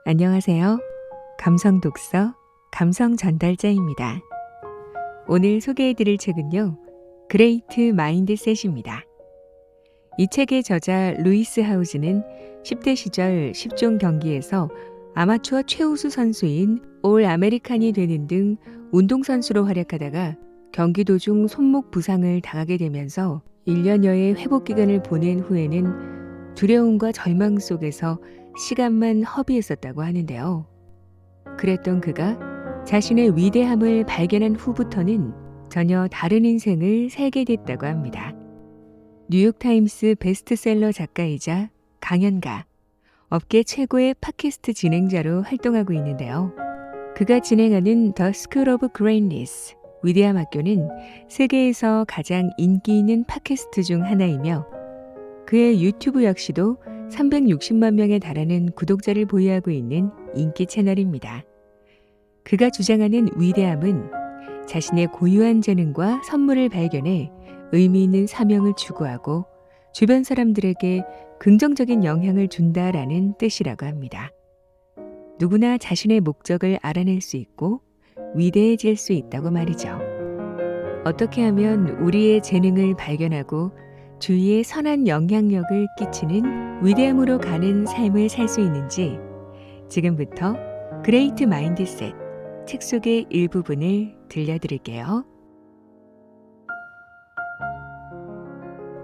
안녕하세요. 감성 독서, 감성 전달자입니다. 오늘 소개해드릴 책은요, 그레이트 마인드셋입니다. 이 책의 저자 루이스 하우즈는 10대 시절 10종 경기에서 아마추어 최우수 선수인 올 아메리칸이 되는 등 운동선수로 활약하다가 경기 도중 손목 부상을 당하게 되면서 1년여의 회복 기간을 보낸 후에는 두려움과 절망 속에서 시간만 허비했었다고 하는데요. 그랬던 그가 자신의 위대함을 발견한 후부터는 전혀 다른 인생을 살게 됐다고 합니다. 뉴욕타임스 베스트셀러 작가이자 강연가, 업계 최고의 팟캐스트 진행자로 활동하고 있는데요. 그가 진행하는 The School of Greatness, 위대함 학교는 세계에서 가장 인기 있는 팟캐스트 중 하나이며 그의 유튜브 역시도 360만 명에 달하는 구독자를 보유하고 있는 인기 채널입니다. 그가 주장하는 위대함은 자신의 고유한 재능과 선물을 발견해 의미 있는 사명을 추구하고 주변 사람들에게 긍정적인 영향을 준다라는 뜻이라고 합니다. 누구나 자신의 목적을 알아낼 수 있고 위대해질 수 있다고 말이죠. 어떻게 하면 우리의 재능을 발견하고 주위에 선한 영향력을 끼치는 위대함으로 가는 삶을 살 수 있는지 지금부터 그레이트 마인드셋 책 속의 일부분을 들려드릴게요.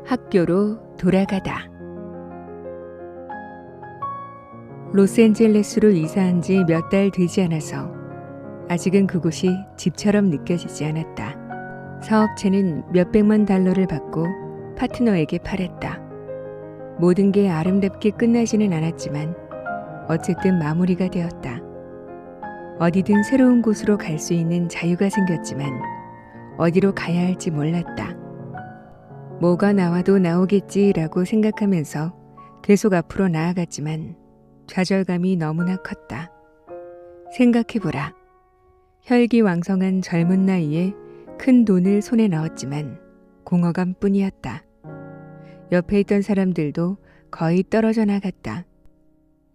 학교로 돌아가다. 로스앤젤레스로 이사한 지 몇 달 되지 않아서 아직은 그곳이 집처럼 느껴지지 않았다. 사업체는 몇백만 달러를 받고 파트너에게 팔았다. 모든 게 아름답게 끝나지는 않았지만 어쨌든 마무리가 되었다. 어디든 새로운 곳으로 갈 수 있는 자유가 생겼지만 어디로 가야 할지 몰랐다. 뭐가 나와도 나오겠지라고 생각하면서 계속 앞으로 나아갔지만 좌절감이 너무나 컸다. 생각해보라. 혈기왕성한 젊은 나이에 큰 돈을 손에 넣었지만 공허감 뿐이었다. 옆에 있던 사람들도 거의 떨어져 나갔다.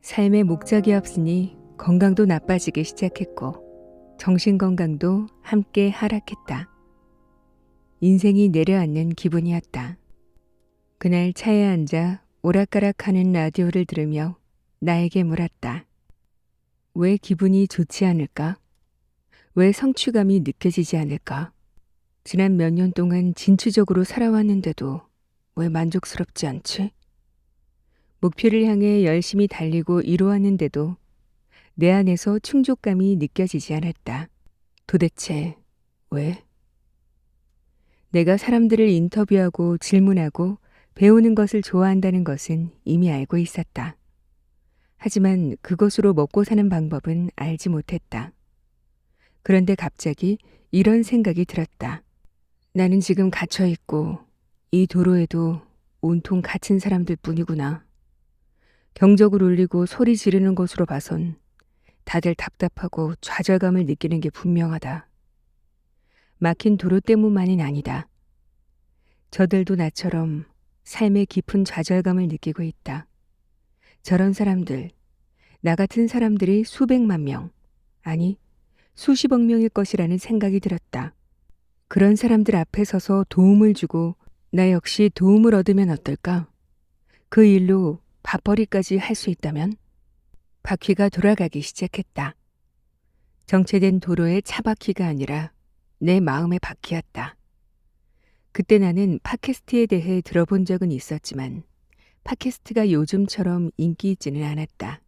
삶의 목적이 없으니 건강도 나빠지기 시작했고 정신건강도 함께 하락했다. 인생이 내려앉는 기분이었다. 그날 차에 앉아 오락가락하는 라디오를 들으며 나에게 물었다. 왜 기분이 좋지 않을까? 왜 성취감이 느껴지지 않을까? 지난 몇 년 동안 진취적으로 살아왔는데도 왜 만족스럽지 않지? 목표를 향해 열심히 달리고 이루었는데도 내 안에서 충족감이 느껴지지 않았다. 도대체 왜? 내가 사람들을 인터뷰하고 질문하고 배우는 것을 좋아한다는 것은 이미 알고 있었다. 하지만 그것으로 먹고 사는 방법은 알지 못했다. 그런데 갑자기 이런 생각이 들었다. 나는 지금 갇혀있고 이 도로에도 온통 갇힌 사람들 뿐이구나. 경적을 울리고 소리 지르는 것으로 봐선 다들 답답하고 좌절감을 느끼는 게 분명하다. 막힌 도로 때문만은 아니다. 저들도 나처럼 삶의 깊은 좌절감을 느끼고 있다. 저런 사람들, 나 같은 사람들이 수백만 명, 아니 수십억 명일 것이라는 생각이 들었다. 그런 사람들 앞에 서서 도움을 주고 나 역시 도움을 얻으면 어떨까? 그 일로 밥벌이까지 할 수 있다면? 바퀴가 돌아가기 시작했다. 정체된 도로의 차바퀴가 아니라 내 마음의 바퀴였다. 그때 나는 팟캐스트에 대해 들어본 적은 있었지만 팟캐스트가 요즘처럼 인기 있지는 않았다.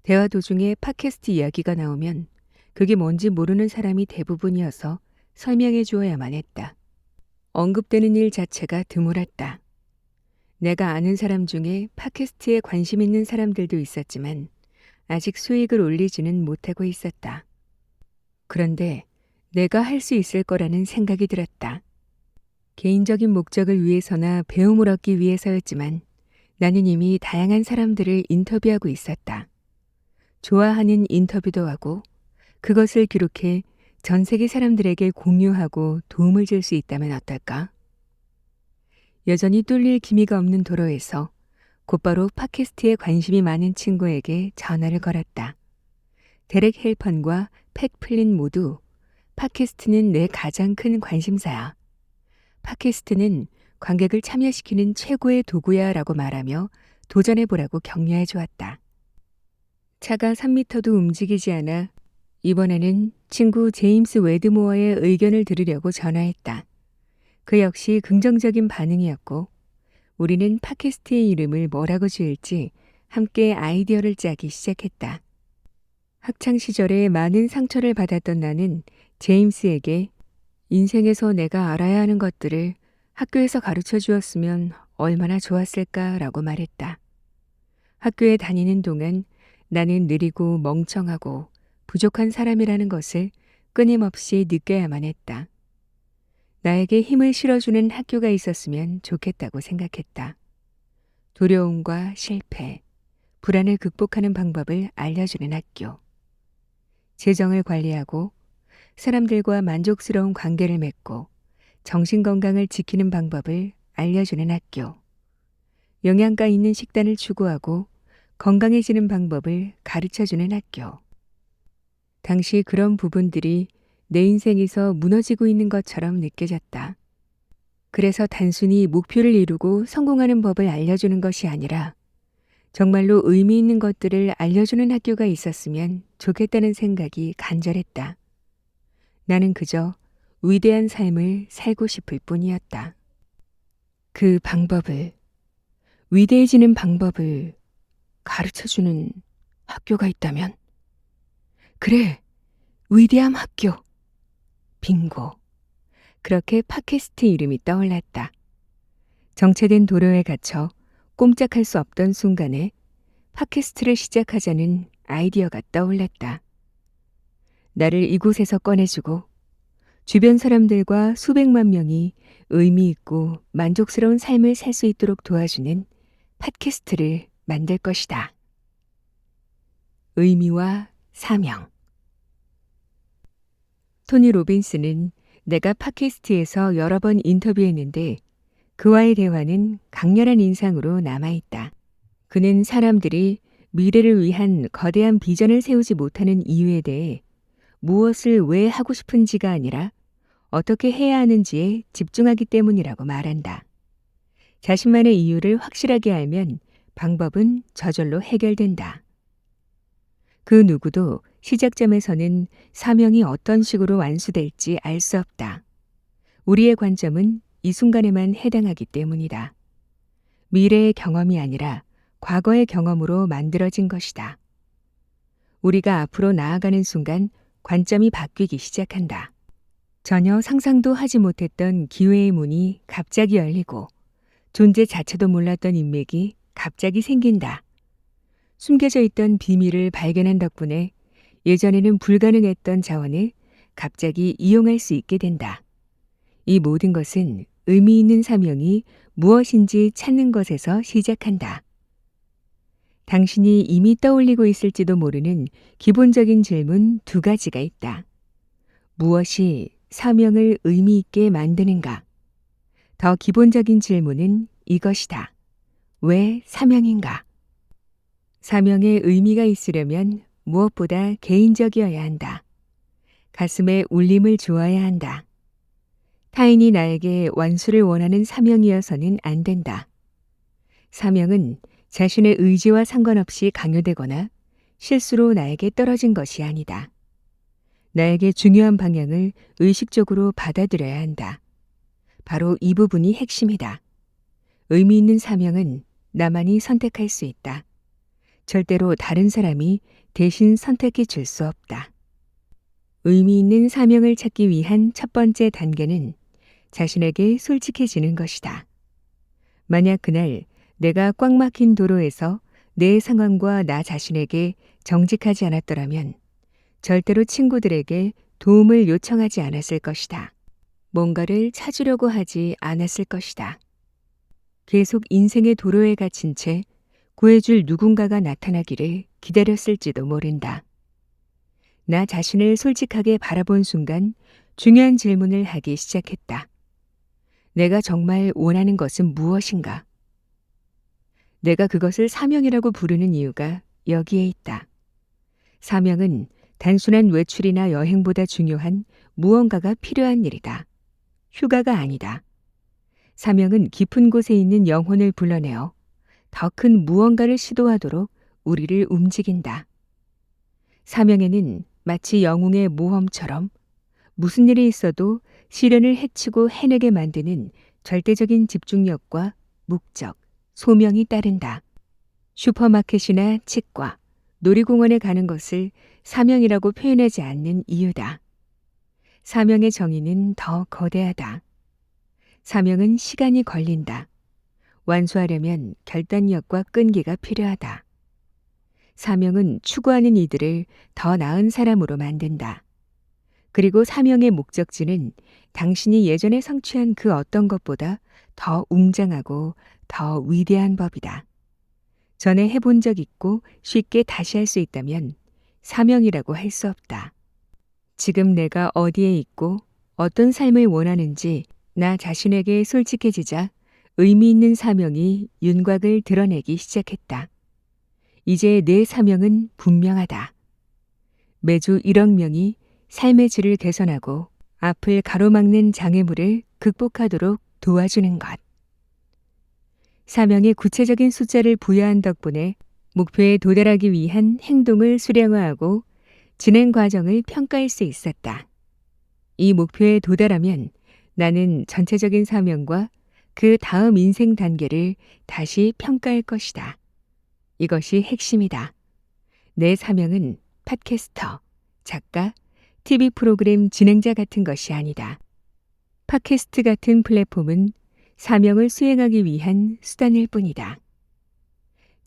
대화 도중에 팟캐스트 이야기가 나오면 그게 뭔지 모르는 사람이 대부분이어서 설명해 주어야만 했다. 언급되는 일 자체가 드물었다. 내가 아는 사람 중에 팟캐스트에 관심 있는 사람들도 있었지만 아직 수익을 올리지는 못하고 있었다. 그런데 내가 할 수 있을 거라는 생각이 들었다. 개인적인 목적을 위해서나 배움을 얻기 위해서였지만 나는 이미 다양한 사람들을 인터뷰하고 있었다. 좋아하는 인터뷰도 하고 그것을 기록해 전 세계 사람들에게 공유하고 도움을 줄 수 있다면 어떨까? 여전히 뚫릴 기미가 없는 도로에서 곧바로 팟캐스트에 관심이 많은 친구에게 전화를 걸었다. 데렉 헬펀과 팻 플린 모두 팟캐스트는 내 가장 큰 관심사야. 팟캐스트는 관객을 참여시키는 최고의 도구야 라고 말하며 도전해보라고 격려해 주었다. 차가 3미터도 움직이지 않아 이번에는 친구 제임스 웨드모어의 의견을 들으려고 전화했다. 그 역시 긍정적인 반응이었고 우리는 팟캐스트의 이름을 뭐라고 지을지 함께 아이디어를 짜기 시작했다. 학창 시절에 많은 상처를 받았던 나는 제임스에게 인생에서 내가 알아야 하는 것들을 학교에서 가르쳐 주었으면 얼마나 좋았을까라고 말했다. 학교에 다니는 동안 나는 느리고 멍청하고 부족한 사람이라는 것을 끊임없이 느껴야만 했다. 나에게 힘을 실어주는 학교가 있었으면 좋겠다고 생각했다. 두려움과 실패, 불안을 극복하는 방법을 알려주는 학교. 재정을 관리하고 사람들과 만족스러운 관계를 맺고 정신건강을 지키는 방법을 알려주는 학교. 영양가 있는 식단을 추구하고 건강해지는 방법을 가르쳐주는 학교. 당시 그런 부분들이 내 인생에서 무너지고 있는 것처럼 느껴졌다. 그래서 단순히 목표를 이루고 성공하는 법을 알려주는 것이 아니라 정말로 의미 있는 것들을 알려주는 학교가 있었으면 좋겠다는 생각이 간절했다. 나는 그저 위대한 삶을 살고 싶을 뿐이었다. 그 방법을, 위대해지는 방법을 가르쳐주는 학교가 있다면? 그래, 위대함 학교. 빙고. 그렇게 팟캐스트 이름이 떠올랐다. 정체된 도로에 갇혀 꼼짝할 수 없던 순간에 팟캐스트를 시작하자는 아이디어가 떠올랐다. 나를 이곳에서 꺼내주고 주변 사람들과 수백만 명이 의미 있고 만족스러운 삶을 살 수 있도록 도와주는 팟캐스트를 만들 것이다. 의미와 사명. 토니 로빈스는 내가 팟캐스트에서 여러 번 인터뷰했는데 그와의 대화는 강렬한 인상으로 남아있다. 그는 사람들이 미래를 위한 거대한 비전을 세우지 못하는 이유에 대해 무엇을 왜 하고 싶은지가 아니라 어떻게 해야 하는지에 집중하기 때문이라고 말한다. 자신만의 이유를 확실하게 알면 방법은 저절로 해결된다. 그 누구도 시작점에서는 사명이 어떤 식으로 완수될지 알 수 없다. 우리의 관점은 이 순간에만 해당하기 때문이다. 미래의 경험이 아니라 과거의 경험으로 만들어진 것이다. 우리가 앞으로 나아가는 순간 관점이 바뀌기 시작한다. 전혀 상상도 하지 못했던 기회의 문이 갑자기 열리고 존재 자체도 몰랐던 인맥이 갑자기 생긴다. 숨겨져 있던 비밀을 발견한 덕분에 예전에는 불가능했던 자원을 갑자기 이용할 수 있게 된다. 이 모든 것은 의미 있는 사명이 무엇인지 찾는 것에서 시작한다. 당신이 이미 떠올리고 있을지도 모르는 기본적인 질문 2가지가 있다. 무엇이 사명을 의미 있게 만드는가? 더 기본적인 질문은 이것이다. 왜 사명인가? 사명에 의미가 있으려면 무엇보다 개인적이어야 한다. 가슴에 울림을 주어야 한다. 타인이 나에게 완수를 원하는 사명이어서는 안 된다. 사명은 자신의 의지와 상관없이 강요되거나 실수로 나에게 떨어진 것이 아니다. 나에게 중요한 방향을 의식적으로 받아들여야 한다. 바로 이 부분이 핵심이다. 의미 있는 사명은 나만이 선택할 수 있다. 절대로 다른 사람이 대신 선택해 줄 수 없다. 의미 있는 사명을 찾기 위한 첫 번째 단계는 자신에게 솔직해지는 것이다. 만약 그날 내가 꽉 막힌 도로에서 내 상황과 나 자신에게 정직하지 않았더라면 절대로 친구들에게 도움을 요청하지 않았을 것이다. 뭔가를 찾으려고 하지 않았을 것이다. 계속 인생의 도로에 갇힌 채 구해줄 누군가가 나타나기를 기다렸을지도 모른다. 나 자신을 솔직하게 바라본 순간 중요한 질문을 하기 시작했다. 내가 정말 원하는 것은 무엇인가? 내가 그것을 사명이라고 부르는 이유가 여기에 있다. 사명은 단순한 외출이나 여행보다 중요한 무언가가 필요한 일이다. 휴가가 아니다. 사명은 깊은 곳에 있는 영혼을 불러내어 더 큰 무언가를 시도하도록 우리를 움직인다. 사명에는 마치 영웅의 모험처럼 무슨 일이 있어도 시련을 헤치고 해내게 만드는 절대적인 집중력과 목적, 소명이 따른다. 슈퍼마켓이나 치과, 놀이공원에 가는 것을 사명이라고 표현하지 않는 이유다. 사명의 정의는 더 거대하다. 사명은 시간이 걸린다. 완수하려면 결단력과 끈기가 필요하다. 사명은 추구하는 이들을 더 나은 사람으로 만든다. 그리고 사명의 목적지는 당신이 예전에 성취한 그 어떤 것보다 더 웅장하고 더 위대한 법이다. 전에 해본 적 있고 쉽게 다시 할 수 있다면 사명이라고 할 수 없다. 지금 내가 어디에 있고 어떤 삶을 원하는지 나 자신에게 솔직해지자 의미 있는 사명이 윤곽을 드러내기 시작했다. 이제 내 사명은 분명하다. 매주 1억 명이 삶의 질을 개선하고 앞을 가로막는 장애물을 극복하도록 도와주는 것. 사명의 구체적인 숫자를 부여한 덕분에 목표에 도달하기 위한 행동을 수량화하고 진행 과정을 평가할 수 있었다. 이 목표에 도달하면 나는 전체적인 사명과 그 다음 인생 단계를 다시 평가할 것이다. 이것이 핵심이다. 내 사명은 팟캐스터, 작가, TV 프로그램 진행자 같은 것이 아니다. 팟캐스트 같은 플랫폼은 사명을 수행하기 위한 수단일 뿐이다.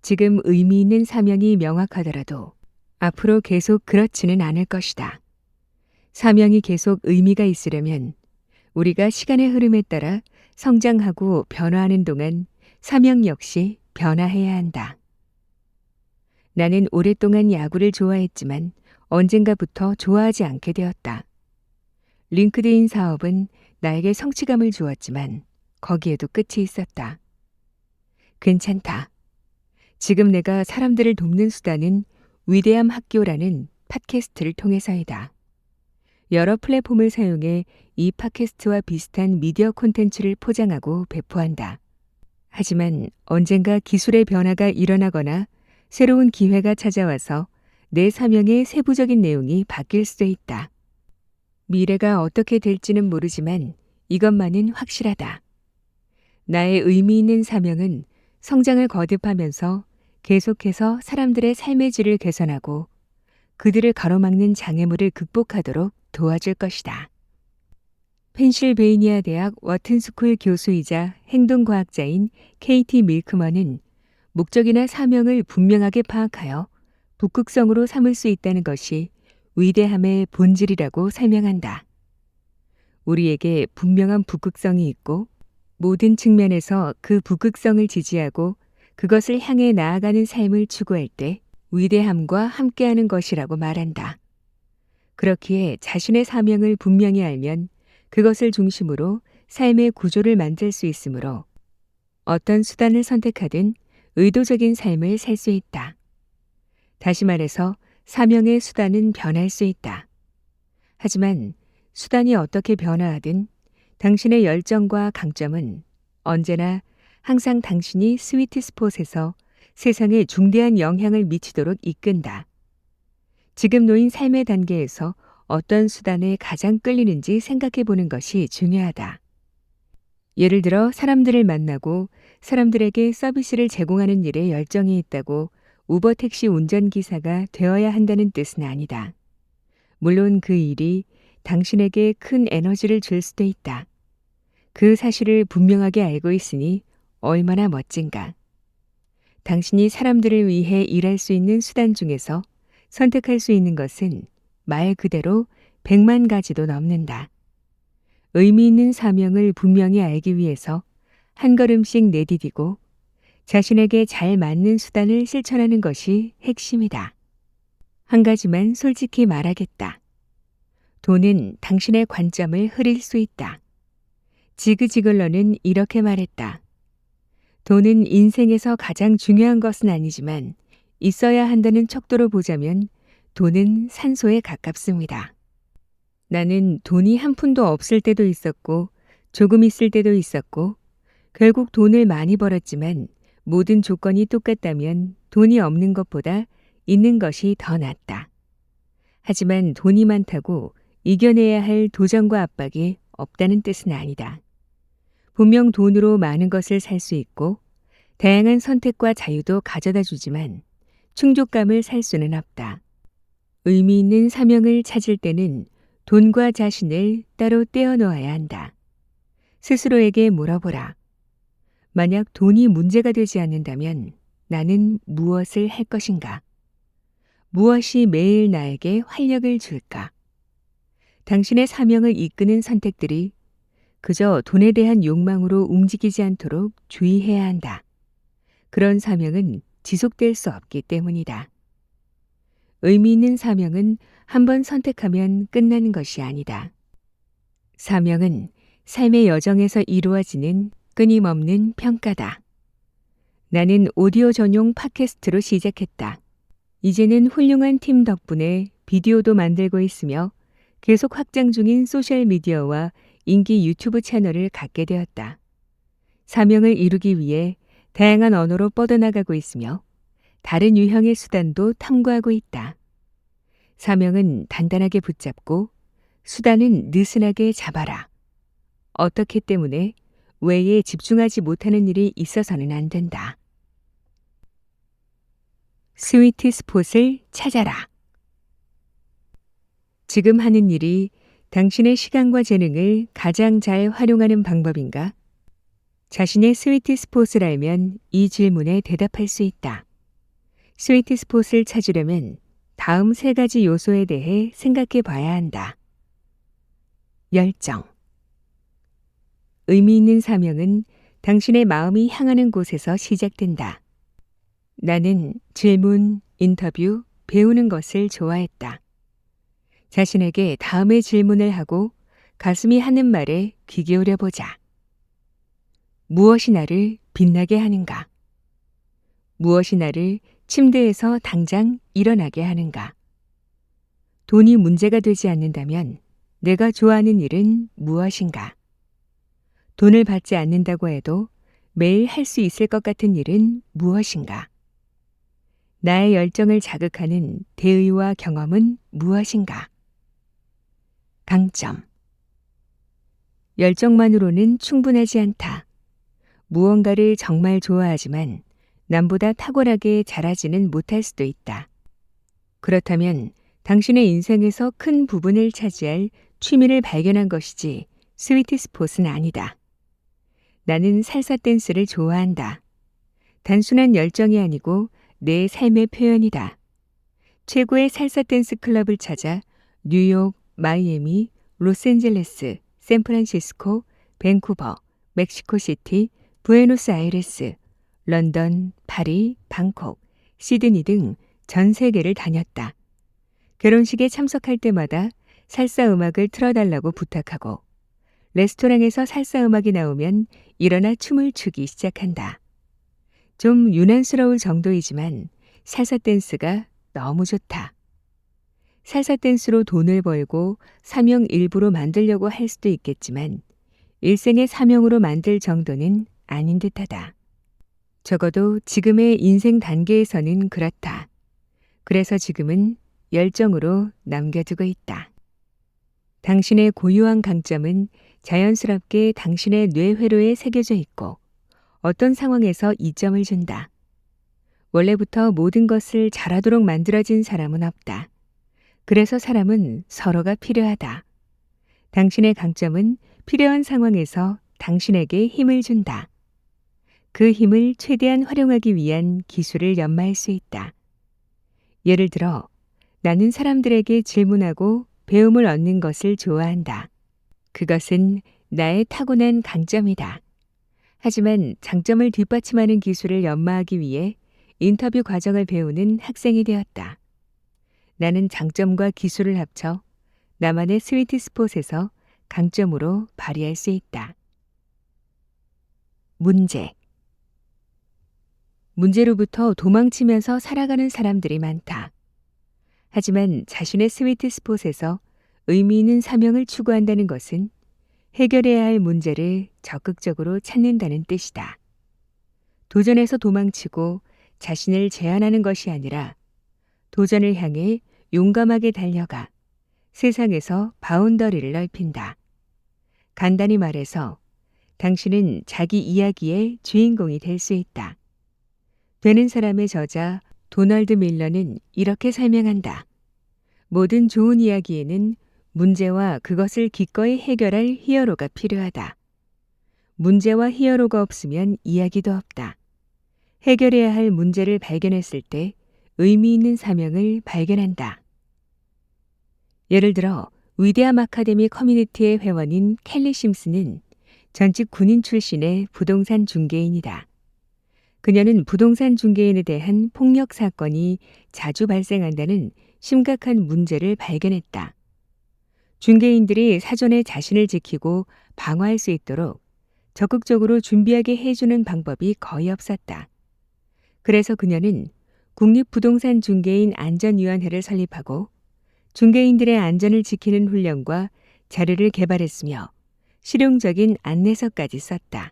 지금 의미 있는 사명이 명확하더라도 앞으로 계속 그렇지는 않을 것이다. 사명이 계속 의미가 있으려면 우리가 시간의 흐름에 따라 성장하고 변화하는 동안 사명 역시 변화해야 한다. 나는 오랫동안 야구를 좋아했지만 언젠가부터 좋아하지 않게 되었다. 링크드인 사업은 나에게 성취감을 주었지만 거기에도 끝이 있었다. 괜찮다. 지금 내가 사람들을 돕는 수단은 위대함 학교라는 팟캐스트를 통해서이다. 여러 플랫폼을 사용해 이 팟캐스트와 비슷한 미디어 콘텐츠를 포장하고 배포한다. 하지만 언젠가 기술의 변화가 일어나거나 새로운 기회가 찾아와서 내 사명의 세부적인 내용이 바뀔 수도 있다. 미래가 어떻게 될지는 모르지만 이것만은 확실하다. 나의 의미 있는 사명은 성장을 거듭하면서 계속해서 사람들의 삶의 질을 개선하고 그들을 가로막는 장애물을 극복하도록 도와줄 것이다. 펜실베이니아 대학 워튼스쿨 교수이자 행동과학자인 케이티 밀크먼은 목적이나 사명을 분명하게 파악하여 북극성으로 삼을 수 있다는 것이 위대함의 본질이라고 설명한다. 우리에게 분명한 북극성이 있고 모든 측면에서 그 북극성을 지지하고 그것을 향해 나아가는 삶을 추구할 때 위대함과 함께하는 것이라고 말한다. 그렇기에 자신의 사명을 분명히 알면 그것을 중심으로 삶의 구조를 만들 수 있으므로 어떤 수단을 선택하든 의도적인 삶을 살 수 있다. 다시 말해서 사명의 수단은 변할 수 있다. 하지만 수단이 어떻게 변화하든 당신의 열정과 강점은 언제나 항상 당신이 스위트 스폿에서 세상에 중대한 영향을 미치도록 이끈다. 지금 놓인 삶의 단계에서 어떤 수단에 가장 끌리는지 생각해 보는 것이 중요하다. 예를 들어 사람들을 만나고 사람들에게 서비스를 제공하는 일에 열정이 있다고 우버 택시 운전기사가 되어야 한다는 뜻은 아니다. 물론 그 일이 당신에게 큰 에너지를 줄 수도 있다. 그 사실을 분명하게 알고 있으니 얼마나 멋진가. 당신이 사람들을 위해 일할 수 있는 수단 중에서 선택할 수 있는 것은 말 그대로 100만 가지도 넘는다. 의미 있는 사명을 분명히 알기 위해서 한 걸음씩 내디디고 자신에게 잘 맞는 수단을 실천하는 것이 핵심이다. 한 가지만 솔직히 말하겠다. 돈은 당신의 관점을 흐릴 수 있다. 지그 지글러는 이렇게 말했다. 돈은 인생에서 가장 중요한 것은 아니지만 있어야 한다는 척도로 보자면 돈은 산소에 가깝습니다. 나는 돈이 한 푼도 없을 때도 있었고 조금 있을 때도 있었고 결국 돈을 많이 벌었지만 모든 조건이 똑같다면 돈이 없는 것보다 있는 것이 더 낫다. 하지만 돈이 많다고 이겨내야 할 도전과 압박이 없다는 뜻은 아니다. 분명 돈으로 많은 것을 살 수 있고 다양한 선택과 자유도 가져다 주지만 충족감을 살 수는 없다. 의미 있는 사명을 찾을 때는 돈과 자신을 따로 떼어 놓아야 한다. 스스로에게 물어보라. 만약 돈이 문제가 되지 않는다면 나는 무엇을 할 것인가? 무엇이 매일 나에게 활력을 줄까? 당신의 사명을 이끄는 선택들이 그저 돈에 대한 욕망으로 움직이지 않도록 주의해야 한다. 그런 사명은 지속될 수 없기 때문이다. 의미 있는 사명은 한번 선택하면 끝나는 것이 아니다. 사명은 삶의 여정에서 이루어지는 끊임없는 평가다. 나는 오디오 전용 팟캐스트로 시작했다. 이제는 훌륭한 팀 덕분에 비디오도 만들고 있으며 계속 확장 중인 소셜미디어와 인기 유튜브 채널을 갖게 되었다. 사명을 이루기 위해 다양한 언어로 뻗어나가고 있으며 다른 유형의 수단도 탐구하고 있다. 사명은 단단하게 붙잡고 수단은 느슨하게 잡아라. 어떻기 때문에 왜에 집중하지 못하는 일이 있어서는 안 된다. 스위트 스폿을 찾아라. 지금 하는 일이 당신의 시간과 재능을 가장 잘 활용하는 방법인가? 자신의 스위트 스폿을 알면 이 질문에 대답할 수 있다. 스위트 스폿을 찾으려면 다음 3가지 요소에 대해 생각해 봐야 한다. 열정. 의미 있는 사명은 당신의 마음이 향하는 곳에서 시작된다. 나는 질문, 인터뷰, 배우는 것을 좋아했다. 자신에게 다음의 질문을 하고 가슴이 하는 말에 귀 기울여 보자. 무엇이 나를 빛나게 하는가? 무엇이 나를 침대에서 당장 일어나게 하는가? 돈이 문제가 되지 않는다면 내가 좋아하는 일은 무엇인가? 돈을 받지 않는다고 해도 매일 할 수 있을 것 같은 일은 무엇인가? 나의 열정을 자극하는 대의와 경험은 무엇인가? 강점. 열정만으로는 충분하지 않다. 무언가를 정말 좋아하지만 남보다 탁월하게 잘하지는 못할 수도 있다. 그렇다면 당신의 인생에서 큰 부분을 차지할 취미를 발견한 것이지 스위트 스폿은 아니다. 나는 살사 댄스를 좋아한다. 단순한 열정이 아니고 내 삶의 표현이다. 최고의 살사 댄스 클럽을 찾아 뉴욕, 마이애미, 로스앤젤레스, 샌프란시스코, 밴쿠버, 멕시코시티, 부에노스아이레스, 런던, 파리, 방콕, 시드니 등 전 세계를 다녔다. 결혼식에 참석할 때마다 살사 음악을 틀어달라고 부탁하고 레스토랑에서 살사 음악이 나오면 일어나 춤을 추기 시작한다. 좀 유난스러울 정도이지만 살사 댄스가 너무 좋다. 살사 댄스로 돈을 벌고 사명 일부로 만들려고 할 수도 있겠지만 일생의 사명으로 만들 정도는 아닌 듯하다. 적어도 지금의 인생 단계에서는 그렇다. 그래서 지금은 열정으로 남겨두고 있다. 당신의 고유한 강점은 자연스럽게 당신의 뇌회로에 새겨져 있고 어떤 상황에서 이점을 준다. 원래부터 모든 것을 잘하도록 만들어진 사람은 없다. 그래서 사람은 서로가 필요하다. 당신의 강점은 필요한 상황에서 당신에게 힘을 준다. 그 힘을 최대한 활용하기 위한 기술을 연마할 수 있다. 예를 들어, 나는 사람들에게 질문하고 배움을 얻는 것을 좋아한다. 그것은 나의 타고난 강점이다. 하지만 장점을 뒷받침하는 기술을 연마하기 위해 인터뷰 과정을 배우는 학생이 되었다. 나는 장점과 기술을 합쳐 나만의 스위트 스폿에서 강점으로 발휘할 수 있다. 문제. 문제로부터 도망치면서 살아가는 사람들이 많다. 하지만 자신의 스위트 스폿에서 의미 있는 사명을 추구한다는 것은 해결해야 할 문제를 적극적으로 찾는다는 뜻이다. 도전에서 도망치고 자신을 제한하는 것이 아니라 도전을 향해 용감하게 달려가 세상에서 바운더리를 넓힌다. 간단히 말해서 당신은 자기 이야기의 주인공이 될 수 있다. 되는 사람의 저자 도널드 밀러는 이렇게 설명한다. 모든 좋은 이야기에는 문제와 그것을 기꺼이 해결할 히어로가 필요하다. 문제와 히어로가 없으면 이야기도 없다. 해결해야 할 문제를 발견했을 때 의미 있는 사명을 발견한다. 예를 들어 위대함 아카데미 커뮤니티의 회원인 켈리 심스는 전직 군인 출신의 부동산 중개인이다. 그녀는 부동산 중개인에 대한 폭력 사건이 자주 발생한다는 심각한 문제를 발견했다. 중개인들이 사전에 자신을 지키고 방어할 수 있도록 적극적으로 준비하게 해주는 방법이 거의 없었다. 그래서 그녀는 국립부동산 중개인 안전위원회를 설립하고 중개인들의 안전을 지키는 훈련과 자료를 개발했으며 실용적인 안내서까지 썼다.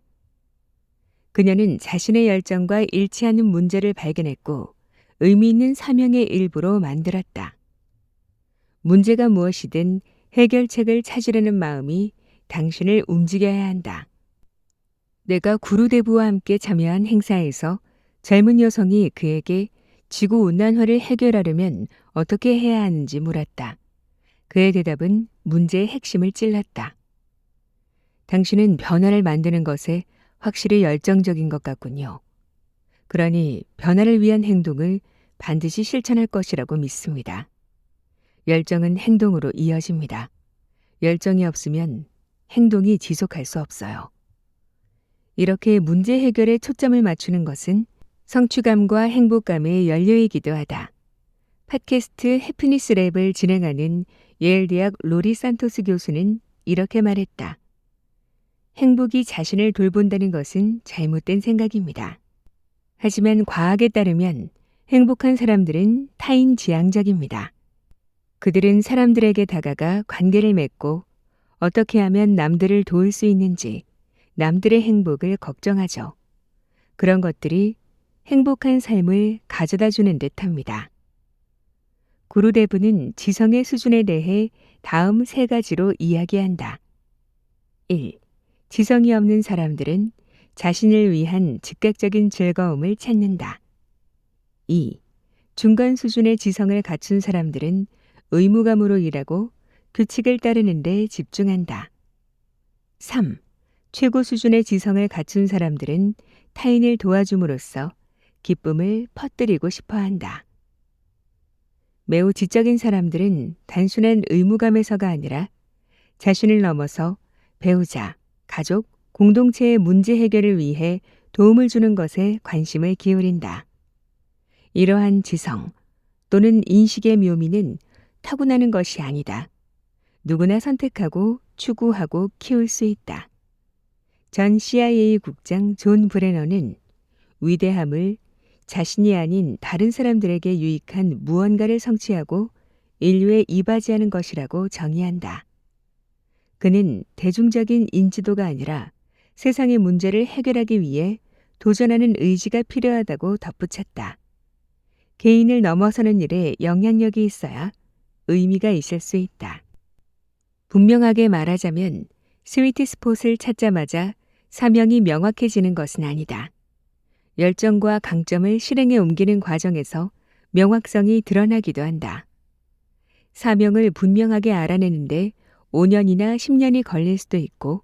그녀는 자신의 열정과 일치하는 문제를 발견했고 의미 있는 사명의 일부로 만들었다. 문제가 무엇이든 해결책을 찾으려는 마음이 당신을 움직여야 한다. 내가 구루대부와 함께 참여한 행사에서 젊은 여성이 그에게 지구온난화를 해결하려면 어떻게 해야 하는지 물었다. 그의 대답은 문제의 핵심을 찔렀다. 당신은 변화를 만드는 것에 확실히 열정적인 것 같군요. 그러니 변화를 위한 행동을 반드시 실천할 것이라고 믿습니다. 열정은 행동으로 이어집니다. 열정이 없으면 행동이 지속할 수 없어요. 이렇게 문제 해결에 초점을 맞추는 것은 성취감과 행복감의 연료이기도 하다. 팟캐스트 해피니스 랩을 진행하는 예일 대학 로리 산토스 교수는 이렇게 말했다. 행복이 자신을 돌본다는 것은 잘못된 생각입니다. 하지만 과학에 따르면 행복한 사람들은 타인지향적입니다. 그들은 사람들에게 다가가 관계를 맺고 어떻게 하면 남들을 도울 수 있는지 남들의 행복을 걱정하죠. 그런 것들이 행복한 삶을 가져다 주는 듯합니다. 구루대부는 지성의 수준에 대해 다음 세 가지로 이야기한다. 1. 지성이 없는 사람들은 자신을 위한 즉각적인 즐거움을 찾는다. 2. 중간 수준의 지성을 갖춘 사람들은 의무감으로 일하고 규칙을 따르는 데 집중한다. 3. 최고 수준의 지성을 갖춘 사람들은 타인을 도와줌으로써 기쁨을 퍼뜨리고 싶어 한다. 매우 지적인 사람들은 단순한 의무감에서가 아니라 자신을 넘어서 배우자, 가족, 공동체의 문제 해결을 위해 도움을 주는 것에 관심을 기울인다. 이러한 지성 또는 인식의 묘미는 타고나는 것이 아니다. 누구나 선택하고 추구하고 키울 수 있다. 전 CIA 국장 존 브레너는 위대함을 자신이 아닌 다른 사람들에게 유익한 무언가를 성취하고 인류에 이바지하는 것이라고 정의한다. 그는 대중적인 인지도가 아니라 세상의 문제를 해결하기 위해 도전하는 의지가 필요하다고 덧붙였다. 개인을 넘어서는 일에 영향력이 있어야 의미가 있을 수 있다. 분명하게 말하자면 스위트 스폿을 찾자마자 사명이 명확해지는 것은 아니다. 열정과 강점을 실행에 옮기는 과정에서 명확성이 드러나기도 한다. 사명을 분명하게 알아내는데 5년이나 10년이 걸릴 수도 있고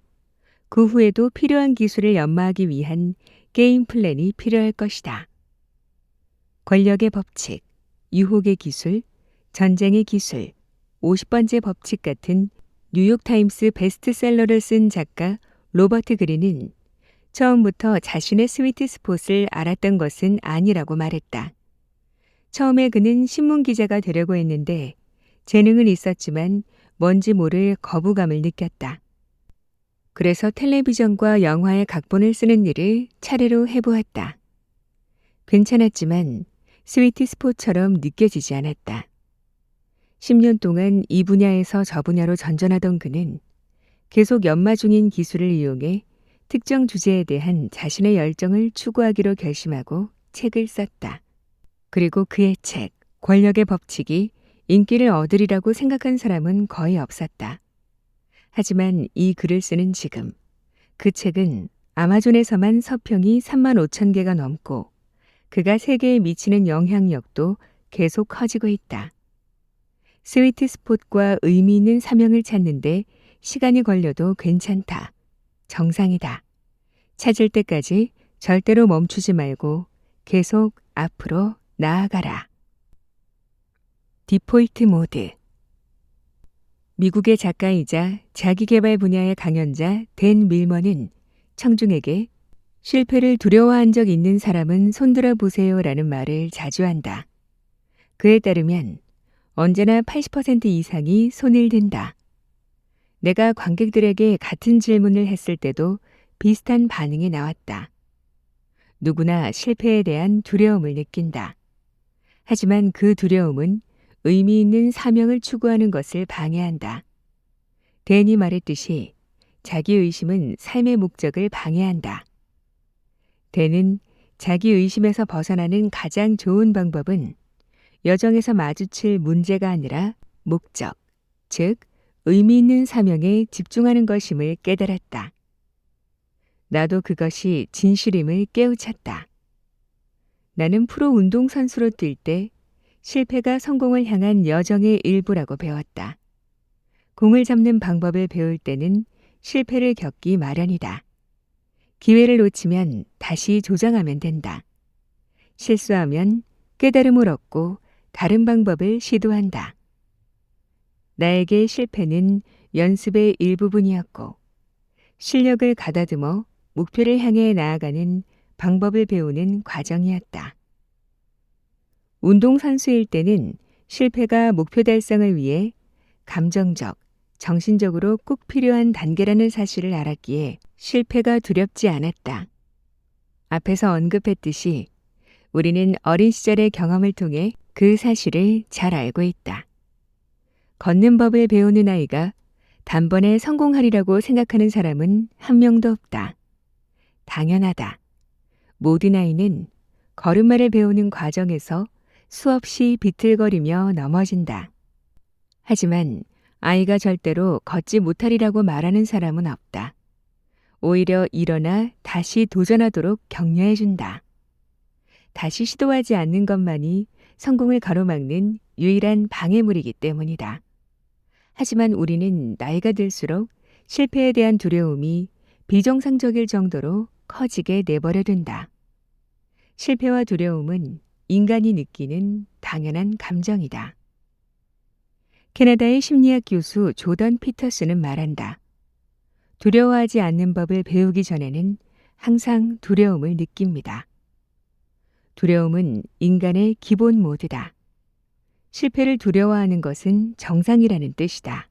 그 후에도 필요한 기술을 연마하기 위한 게임 플랜이 필요할 것이다. 권력의 법칙, 유혹의 기술, 전쟁의 기술, 50번째 법칙 같은 뉴욕타임스 베스트셀러를 쓴 작가 로버트 그린은 처음부터 자신의 스위트 스폿을 알았던 것은 아니라고 말했다. 처음에 그는 신문기자가 되려고 했는데 재능은 있었지만 뭔지 모를 거부감을 느꼈다. 그래서 텔레비전과 영화의 각본을 쓰는 일을 차례로 해보았다. 괜찮았지만 스위트 스포처럼 느껴지지 않았다. 10년 동안 이 분야에서 저 분야로 전전하던 그는 계속 연마 중인 기술을 이용해 특정 주제에 대한 자신의 열정을 추구하기로 결심하고 책을 썼다. 그리고 그의 책, 권력의 법칙이 인기를 얻으리라고 생각한 사람은 거의 없었다. 하지만 이 글을 쓰는 지금, 그 책은 아마존에서만 서평이 35,000개가 넘고 그가 세계에 미치는 영향력도 계속 커지고 있다. 스위트 스폿과 의미 있는 사명을 찾는데 시간이 걸려도 괜찮다. 정상이다. 찾을 때까지 절대로 멈추지 말고 계속 앞으로 나아가라. 디폴트 모드. 미국의 작가이자 자기계발 분야의 강연자 댄 밀먼은 청중에게 실패를 두려워한 적 있는 사람은 손들어 보세요라는 말을 자주 한다. 그에 따르면 언제나 80% 이상이 손을 든다. 내가 관객들에게 같은 질문을 했을 때도 비슷한 반응이 나왔다. 누구나 실패에 대한 두려움을 느낀다. 하지만 그 두려움은 의미 있는 사명을 추구하는 것을 방해한다. 댄이 말했듯이 자기의심은 삶의 목적을 방해한다. 댄은 자기의심에서 벗어나는 가장 좋은 방법은 여정에서 마주칠 문제가 아니라 목적, 즉 의미 있는 사명에 집중하는 것임을 깨달았다. 나도 그것이 진실임을 깨우쳤다. 나는 프로 운동선수로 뛸 때 실패가 성공을 향한 여정의 일부라고 배웠다. 공을 잡는 방법을 배울 때는 실패를 겪기 마련이다. 기회를 놓치면 다시 조정하면 된다. 실수하면 깨달음을 얻고 다른 방법을 시도한다. 나에게 실패는 연습의 일부분이었고 실력을 가다듬어 목표를 향해 나아가는 방법을 배우는 과정이었다. 운동선수일 때는 실패가 목표 달성을 위해 감정적, 정신적으로 꼭 필요한 단계라는 사실을 알았기에 실패가 두렵지 않았다. 앞에서 언급했듯이 우리는 어린 시절의 경험을 통해 그 사실을 잘 알고 있다. 걷는 법을 배우는 아이가 단번에 성공하리라고 생각하는 사람은 한 명도 없다. 당연하다. 모든 아이는 걸음마를 배우는 과정에서 수없이 비틀거리며 넘어진다. 하지만 아이가 절대로 걷지 못하리라고 말하는 사람은 없다. 오히려 일어나 다시 도전하도록 격려해준다. 다시 시도하지 않는 것만이 성공을 가로막는 유일한 방해물이기 때문이다. 하지만 우리는 나이가 들수록 실패에 대한 두려움이 비정상적일 정도로 커지게 내버려둔다. 실패와 두려움은 인간이 느끼는 당연한 감정이다. 캐나다의 심리학 교수 조던 피터스는 말한다. 두려워하지 않는 법을 배우기 전에는 항상 두려움을 느낍니다. 두려움은 인간의 기본 모드다. 실패를 두려워하는 것은 정상이라는 뜻이다.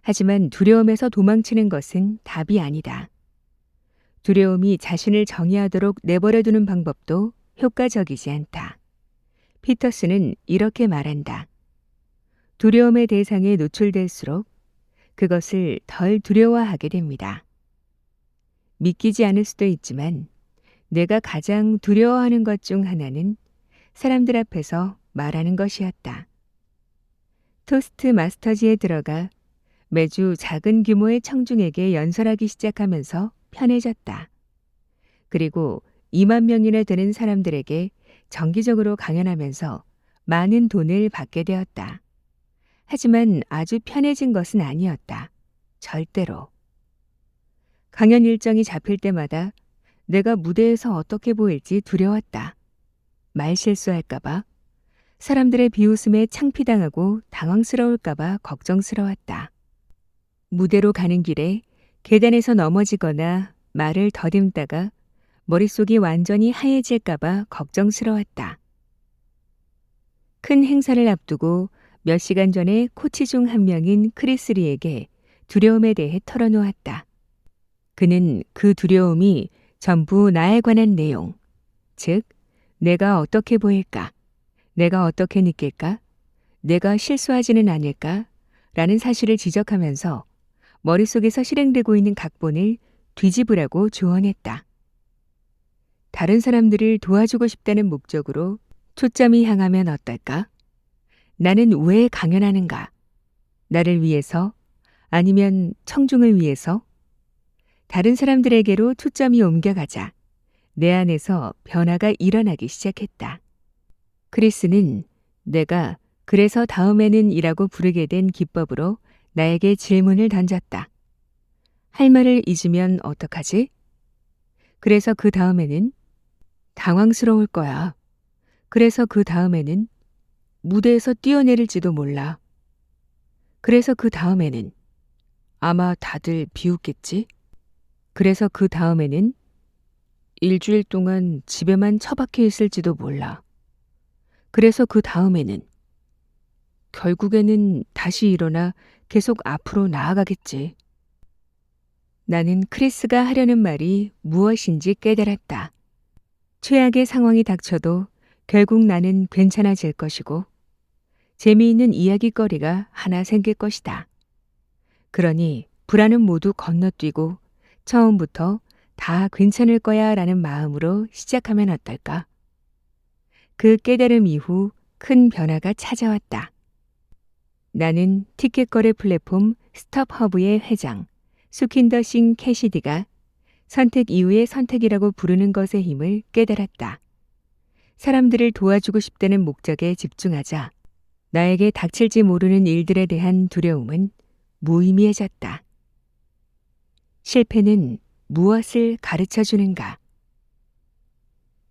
하지만 두려움에서 도망치는 것은 답이 아니다. 두려움이 자신을 정의하도록 내버려두는 방법도 효과적이지 않다. 피터스는 이렇게 말한다. 두려움의 대상에 노출될수록 그것을 덜 두려워하게 됩니다. 믿기지 않을 수도 있지만 내가 가장 두려워하는 것 중 하나는 사람들 앞에서 말하는 것이었다. 토스트 마스터즈에 들어가 매주 작은 규모의 청중에게 연설하기 시작하면서 편해졌다. 그리고 2만 명이나 되는 사람들에게 정기적으로 강연하면서 많은 돈을 받게 되었다. 하지만 아주 편해진 것은 아니었다. 절대로. 강연 일정이 잡힐 때마다 내가 무대에서 어떻게 보일지 두려웠다. 말 실수할까봐, 사람들의 비웃음에 창피당하고 당황스러울까봐 걱정스러웠다. 무대로 가는 길에 계단에서 넘어지거나 말을 더듬다가 머릿속이 완전히 하얘질까봐 걱정스러웠다. 큰 행사를 앞두고 몇 시간 전에 코치 중 한 명인 크리스리에게 두려움에 대해 털어놓았다. 그는 그 두려움이 전부 나에 관한 내용, 즉 내가 어떻게 보일까? 내가 어떻게 느낄까? 내가 실수하지는 않을까? 라는 사실을 지적하면서 머릿속에서 실행되고 있는 각본을 뒤집으라고 조언했다. 다른 사람들을 도와주고 싶다는 목적으로 초점이 향하면 어떨까? 나는 왜 강연하는가? 나를 위해서? 아니면 청중을 위해서? 다른 사람들에게로 초점이 옮겨가자 내 안에서 변화가 일어나기 시작했다. 크리스는 내가 그래서 다음에는 이라고 부르게 된 기법으로 나에게 질문을 던졌다. 할 말을 잊으면 어떡하지? 그래서 그 다음에는 당황스러울 거야. 그래서 그 다음에는 무대에서 뛰어내릴지도 몰라. 그래서 그 다음에는 아마 다들 비웃겠지? 그래서 그 다음에는 일주일 동안 집에만 처박혀 있을지도 몰라. 그래서 그 다음에는 결국에는 다시 일어나 계속 앞으로 나아가겠지. 나는 크리스가 하려는 말이 무엇인지 깨달았다. 최악의 상황이 닥쳐도 결국 나는 괜찮아질 것이고 재미있는 이야기거리가 하나 생길 것이다. 그러니 불안은 모두 건너뛰고 처음부터 다 괜찮을 거야 라는 마음으로 시작하면 어떨까? 그 깨달음 이후 큰 변화가 찾아왔다. 나는 티켓 거래 플랫폼 스톱허브의 회장 수킨더 싱 캐시디가 선택 이후의 선택이라고 부르는 것의 힘을 깨달았다. 사람들을 도와주고 싶다는 목적에 집중하자 나에게 닥칠지 모르는 일들에 대한 두려움은 무의미해졌다. 실패는 무엇을 가르쳐 주는가?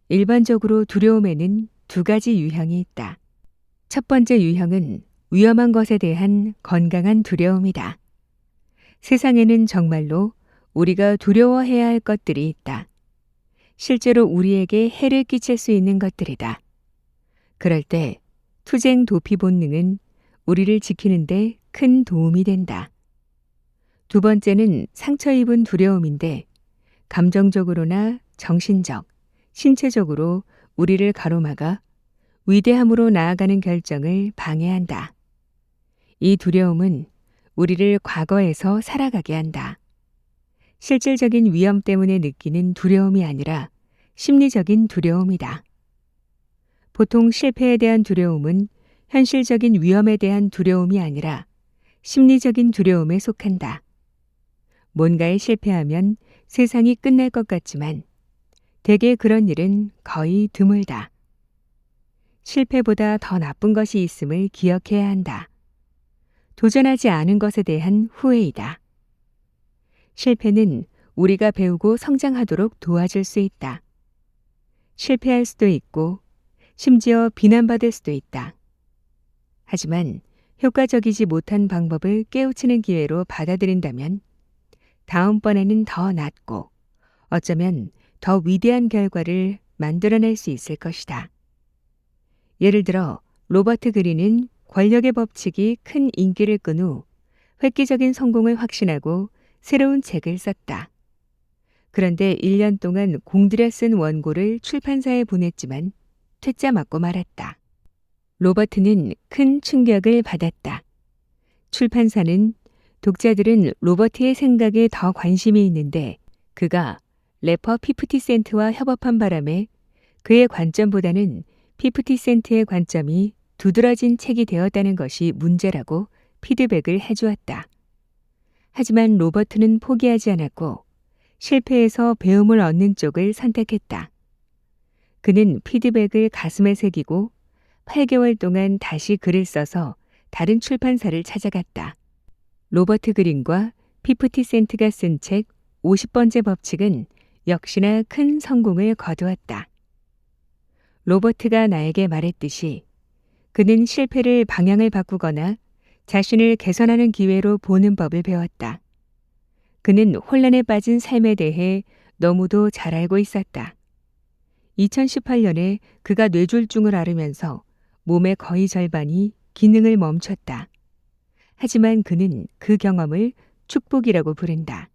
일반적으로 두려움에는 두 가지 유형이 있다. 첫 번째 유형은 위험한 것에 대한 건강한 두려움이다. 세상에는 정말로 우리가 두려워해야 할 것들이 있다. 실제로 우리에게 해를 끼칠 수 있는 것들이다. 그럴 때 투쟁 도피 본능은 우리를 지키는데 큰 도움이 된다. 두 번째는 상처 입은 두려움인데 감정적으로나 정신적, 신체적으로 우리를 가로막아 위대함으로 나아가는 결정을 방해한다. 이 두려움은 우리를 과거에서 살아가게 한다. 실질적인 위험 때문에 느끼는 두려움이 아니라 심리적인 두려움이다. 보통 실패에 대한 두려움은 현실적인 위험에 대한 두려움이 아니라 심리적인 두려움에 속한다. 뭔가에 실패하면 세상이 끝날 것 같지만 대개 그런 일은 거의 드물다. 실패보다 더 나쁜 것이 있음을 기억해야 한다. 도전하지 않은 것에 대한 후회이다. 실패는 우리가 배우고 성장하도록 도와줄 수 있다. 실패할 수도 있고 심지어 비난받을 수도 있다. 하지만 효과적이지 못한 방법을 깨우치는 기회로 받아들인다면 다음번에는 더 낫고 어쩌면 더 위대한 결과를 만들어낼 수 있을 것이다. 예를 들어 로버트 그린은 권력의 법칙이 큰 인기를 끈 후 획기적인 성공을 확신하고 새로운 책을 썼다. 그런데 1년 동안 공들여 쓴 원고를 출판사에 보냈지만 퇴짜 맞고 말았다. 로버트는 큰 충격을 받았다. 출판사는 독자들은 로버트의 생각에 더 관심이 있는데 그가 래퍼 50센트와 협업한 바람에 그의 관점보다는 50센트의 관점이 두드러진 책이 되었다는 것이 문제라고 피드백을 해주었다. 하지만 로버트는 포기하지 않았고 실패에서 배움을 얻는 쪽을 선택했다. 그는 피드백을 가슴에 새기고 8개월 동안 다시 글을 써서 다른 출판사를 찾아갔다. 로버트 그린과 50센트가 쓴 책 50번째 법칙은 역시나 큰 성공을 거두었다. 로버트가 나에게 말했듯이 그는 실패를 방향을 바꾸거나 자신을 개선하는 기회로 보는 법을 배웠다. 그는 혼란에 빠진 삶에 대해 너무도 잘 알고 있었다. 2018년에 그가 뇌졸중을 앓으면서 몸의 거의 절반이 기능을 멈췄다. 하지만 그는 그 경험을 축복이라고 부른다.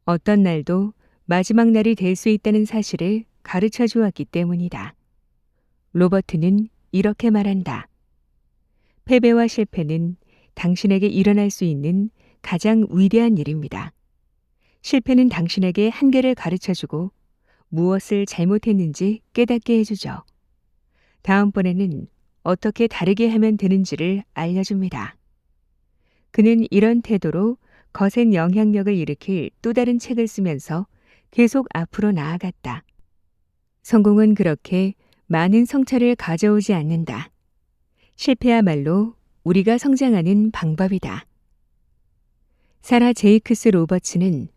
어떤 날도 마지막 날이 될 수 있다는 사실을 가르쳐 주었기 때문이다. 로버트는 이렇게 말한다. 패배와 실패는 당신에게 일어날 수 있는 가장 위대한 일입니다. 실패는 당신에게 한계를 가르쳐주고 무엇을 잘못했는지 깨닫게 해주죠. 다음번에는 어떻게 다르게 하면 되는지를 알려줍니다. 그는 이런 태도로 거센 영향력을 일으킬 또 다른 책을 쓰면서 계속 앞으로 나아갔다. 성공은 그렇게 많은 성찰을 가져오지 않는다. 실패야말로 우리가 성장하는 방법이다. 사라 제이크스 로버츠는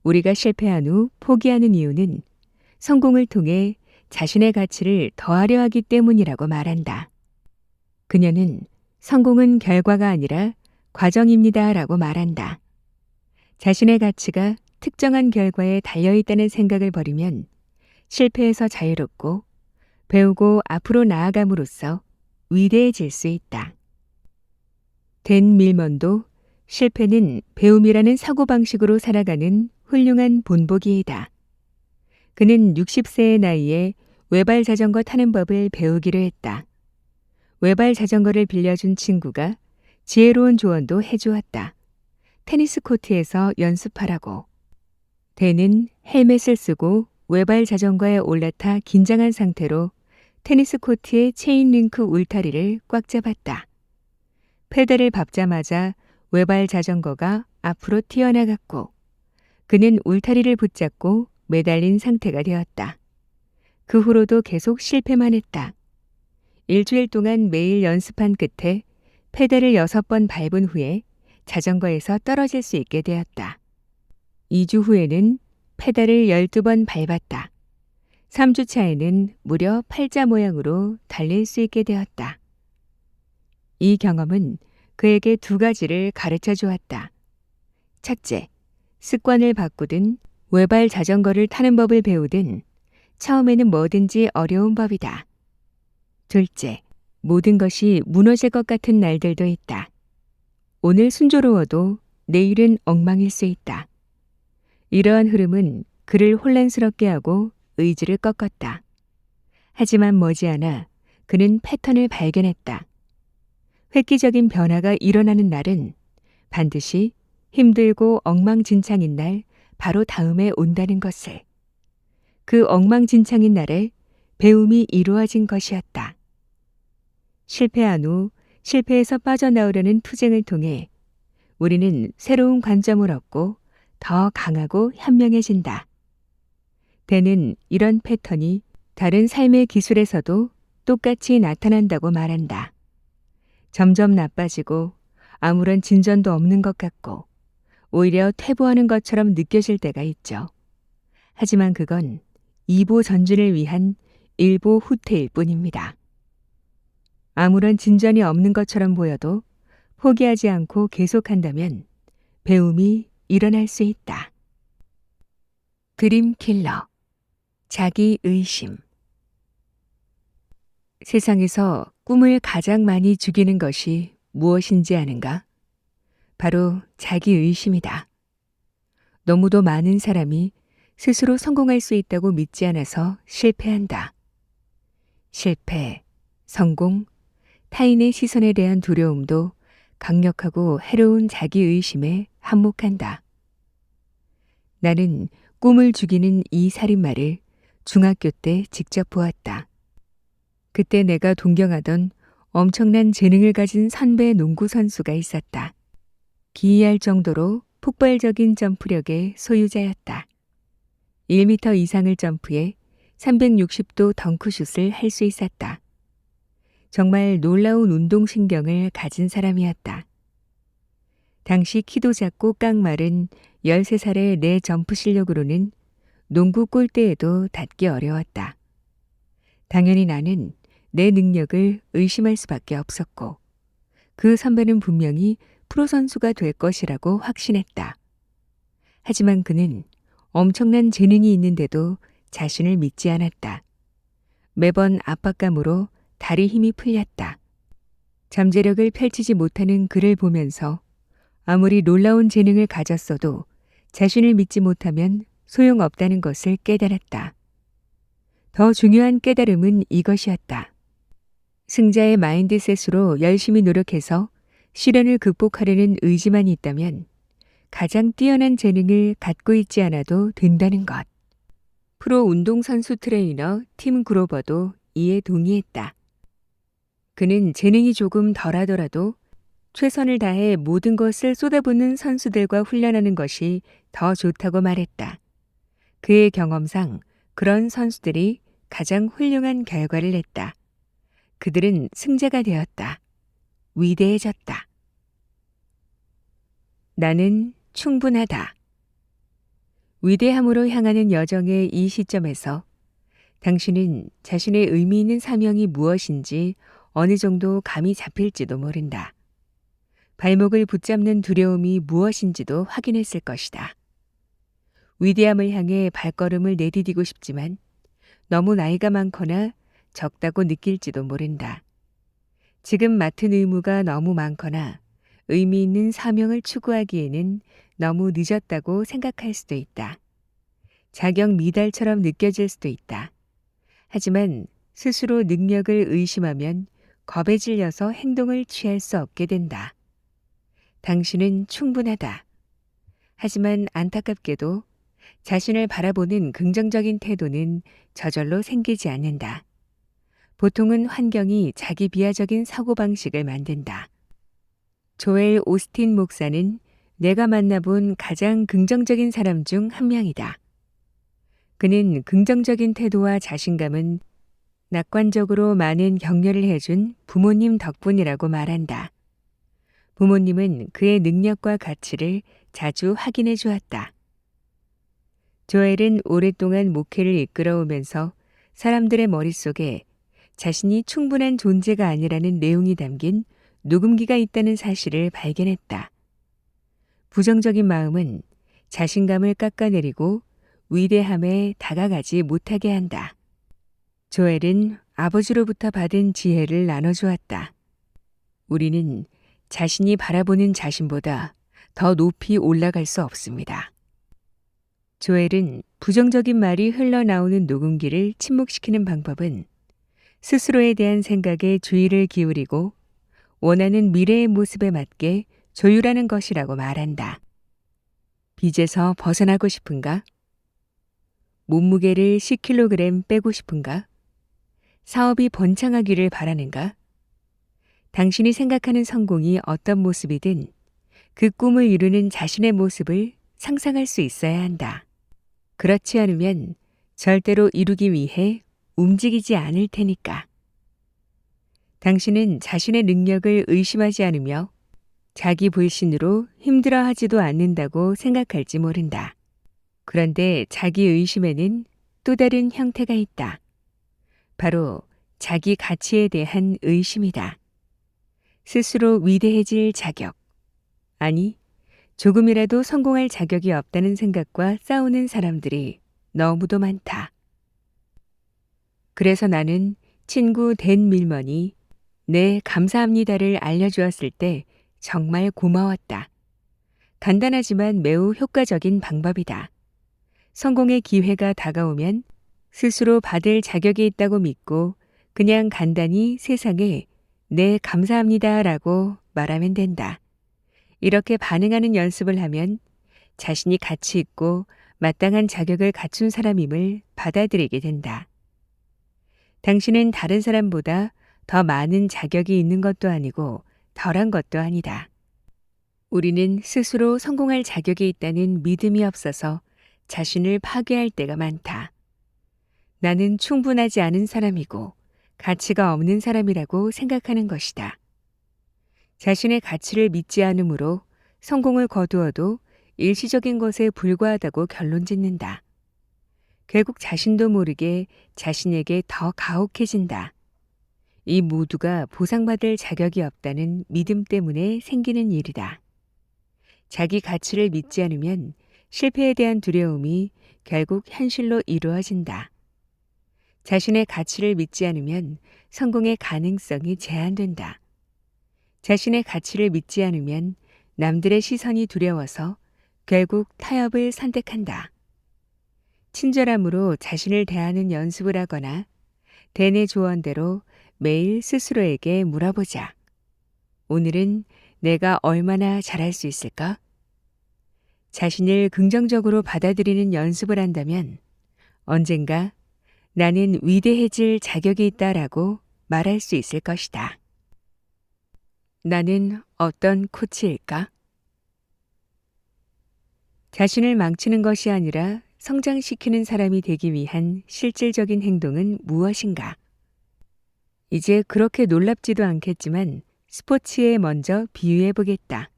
우리가 실패한 후 포기하는 이유는 성공을 통해 자신의 가치를 더하려 하기 때문이라고 말한다. 그녀는 성공은 결과가 아니라 과정입니다 라고 말한다. 자신의 가치가 특정한 결과에 달려있다는 생각을 버리면 실패에서 자유롭고 배우고 앞으로 나아감으로써 위대해질 수 있다. 댄 밀먼도 실패는 배움이라는 사고방식으로 살아가는 훌륭한 본보기이다. 그는 60세의 나이에 외발 자전거 타는 법을 배우기로 했다. 외발 자전거를 빌려준 친구가 지혜로운 조언도 해주었다. 테니스 코트에서 연습하라고. 댄은 헬멧을 쓰고 외발 자전거에 올라타 긴장한 상태로 테니스 코트의 체인링크 울타리를 꽉 잡았다. 페달을 밟자마자 외발 자전거가 앞으로 튀어나갔고 그는 울타리를 붙잡고 매달린 상태가 되었다. 그 후로도 계속 실패만 했다. 일주일 동안 매일 연습한 끝에 페달을 6번 밟은 후에 자전거에서 떨어질 수 있게 되었다. 2주 후에는 페달을 12번 밟았다. 3주 차에는 무려 팔자 모양으로 달릴 수 있게 되었다. 이 경험은 그에게 2가지를 가르쳐 주었다. 첫째, 습관을 바꾸든 외발 자전거를 타는 법을 배우든 처음에는 뭐든지 어려운 법이다. 둘째, 모든 것이 무너질 것 같은 날들도 있다. 오늘 순조로워도 내일은 엉망일 수 있다. 이러한 흐름은 그를 혼란스럽게 하고 의지를 꺾었다. 하지만 머지않아 그는 패턴을 발견했다. 획기적인 변화가 일어나는 날은 반드시 힘들고 엉망진창인 날 바로 다음에 온다는 것을. 그 엉망진창인 날에 배움이 이루어진 것이었다. 실패한 후 실패에서 빠져나오려는 투쟁을 통해 우리는 새로운 관점을 얻고 더 강하고 현명해진다. 댄은 이런 패턴이 다른 삶의 기술에서도 똑같이 나타난다고 말한다. 점점 나빠지고 아무런 진전도 없는 것 같고 오히려 퇴보하는 것처럼 느껴질 때가 있죠. 하지만 그건 2보 전진을 위한 1보 후퇴일 뿐입니다. 아무런 진전이 없는 것처럼 보여도 포기하지 않고 계속한다면 배움이 일어날 수 있다. 드림킬러, 자기 의심. 세상에서 꿈을 가장 많이 죽이는 것이 무엇인지 아는가? 바로 자기 의심이다. 너무도 많은 사람이 스스로 성공할 수 있다고 믿지 않아서 실패한다. 실패, 성공, 타인의 시선에 대한 두려움도 강력하고 해로운 자기 의심에 한몫한다. 나는 꿈을 죽이는 이 살인마를 중학교 때 직접 보았다. 그때 내가 동경하던 엄청난 재능을 가진 선배 농구 선수가 있었다. 기이할 정도로 폭발적인 점프력의 소유자였다. 1m 이상을 점프해 360도 덩크슛을 할 수 있었다. 정말 놀라운 운동신경을 가진 사람이었다. 당시 키도 작고 깡마른 13살의 내 점프 실력으로는 농구 골대에도 닿기 어려웠다. 당연히 나는 내 능력을 의심할 수밖에 없었고 그 선배는 분명히 프로 선수가 될 것이라고 확신했다. 하지만 그는 엄청난 재능이 있는데도 자신을 믿지 않았다. 매번 압박감으로 다리 힘이 풀렸다. 잠재력을 펼치지 못하는 그를 보면서 아무리 놀라운 재능을 가졌어도 자신을 믿지 못하면 소용없다는 것을 깨달았다. 더 중요한 깨달음은 이것이었다. 승자의 마인드셋으로 열심히 노력해서 시련을 극복하려는 의지만 있다면 가장 뛰어난 재능을 갖고 있지 않아도 된다는 것. 프로 운동선수 트레이너 팀 그로버도 이에 동의했다. 그는 재능이 조금 덜하더라도 최선을 다해 모든 것을 쏟아붓는 선수들과 훈련하는 것이 더 좋다고 말했다. 그의 경험상 그런 선수들이 가장 훌륭한 결과를 냈다. 그들은 승자가 되었다. 위대해졌다. 나는 충분하다. 위대함으로 향하는 여정의 이 시점에서 당신은 자신의 의미 있는 사명이 무엇인지 어느 정도 감이 잡힐지도 모른다. 발목을 붙잡는 두려움이 무엇인지도 확인했을 것이다. 위대함을 향해 발걸음을 내디디고 싶지만 너무 나이가 많거나 적다고 느낄지도 모른다. 지금 맡은 의무가 너무 많거나 의미 있는 사명을 추구하기에는 너무 늦었다고 생각할 수도 있다. 자격 미달처럼 느껴질 수도 있다. 하지만 스스로 능력을 의심하면 겁에 질려서 행동을 취할 수 없게 된다. 당신은 충분하다. 하지만 안타깝게도 자신을 바라보는 긍정적인 태도는 저절로 생기지 않는다. 보통은 환경이 자기 비하적인 사고방식을 만든다. 조엘 오스틴 목사는 내가 만나본 가장 긍정적인 사람 중 한 명이다. 그는 긍정적인 태도와 자신감은 낙관적으로 많은 격려를 해준 부모님 덕분이라고 말한다. 부모님은 그의 능력과 가치를 자주 확인해 주었다. 조엘은 오랫동안 목회를 이끌어오면서 사람들의 머릿속에 자신이 충분한 존재가 아니라는 내용이 담긴 녹음기가 있다는 사실을 발견했다. 부정적인 마음은 자신감을 깎아내리고 위대함에 다가가지 못하게 한다. 조엘은 아버지로부터 받은 지혜를 나눠주었다. 우리는 자신이 바라보는 자신보다 더 높이 올라갈 수 없습니다. 조엘은 부정적인 말이 흘러나오는 녹음기를 침묵시키는 방법은 스스로에 대한 생각에 주의를 기울이고 원하는 미래의 모습에 맞게 조율하는 것이라고 말한다. 빚에서 벗어나고 싶은가? 몸무게를 10kg 빼고 싶은가? 사업이 번창하기를 바라는가? 당신이 생각하는 성공이 어떤 모습이든 그 꿈을 이루는 자신의 모습을 상상할 수 있어야 한다. 그렇지 않으면 절대로 이루기 위해 움직이지 않을 테니까. 당신은 자신의 능력을 의심하지 않으며 자기 불신으로 힘들어하지도 않는다고 생각할지 모른다. 그런데 자기 의심에는 또 다른 형태가 있다. 바로 자기 가치에 대한 의심이다. 스스로 위대해질 자격, 아니 조금이라도 성공할 자격이 없다는 생각과 싸우는 사람들이 너무도 많다. 그래서 나는 친구 댄 밀먼이 네, 감사합니다를 알려주었을 때 정말 고마웠다. 간단하지만 매우 효과적인 방법이다. 성공의 기회가 다가오면 스스로 받을 자격이 있다고 믿고 그냥 간단히 세상에 네, 감사합니다라고 말하면 된다. 이렇게 반응하는 연습을 하면 자신이 가치 있고 마땅한 자격을 갖춘 사람임을 받아들이게 된다. 당신은 다른 사람보다 더 많은 자격이 있는 것도 아니고 덜한 것도 아니다. 우리는 스스로 성공할 자격이 있다는 믿음이 없어서 자신을 파괴할 때가 많다. 나는 충분하지 않은 사람이고 가치가 없는 사람이라고 생각하는 것이다. 자신의 가치를 믿지 않으므로 성공을 거두어도 일시적인 것에 불과하다고 결론 짓는다. 결국 자신도 모르게 자신에게 더 가혹해진다. 이 모두가 보상받을 자격이 없다는 믿음 때문에 생기는 일이다. 자기 가치를 믿지 않으면 실패에 대한 두려움이 결국 현실로 이루어진다. 자신의 가치를 믿지 않으면 성공의 가능성이 제한된다. 자신의 가치를 믿지 않으면 남들의 시선이 두려워서 결국 타협을 선택한다. 친절함으로 자신을 대하는 연습을 하거나 댄의 조언대로 매일 스스로에게 물어보자. 오늘은 내가 얼마나 잘할 수 있을까? 자신을 긍정적으로 받아들이는 연습을 한다면 언젠가 나는 위대해질 자격이 있다라고 말할 수 있을 것이다. 나는 어떤 코치일까? 자신을 망치는 것이 아니라 성장시키는 사람이 되기 위한 실질적인 행동은 무엇인가? 이제 그렇게 놀랍지도 않겠지만 스포츠에 먼저 비유해 보겠다.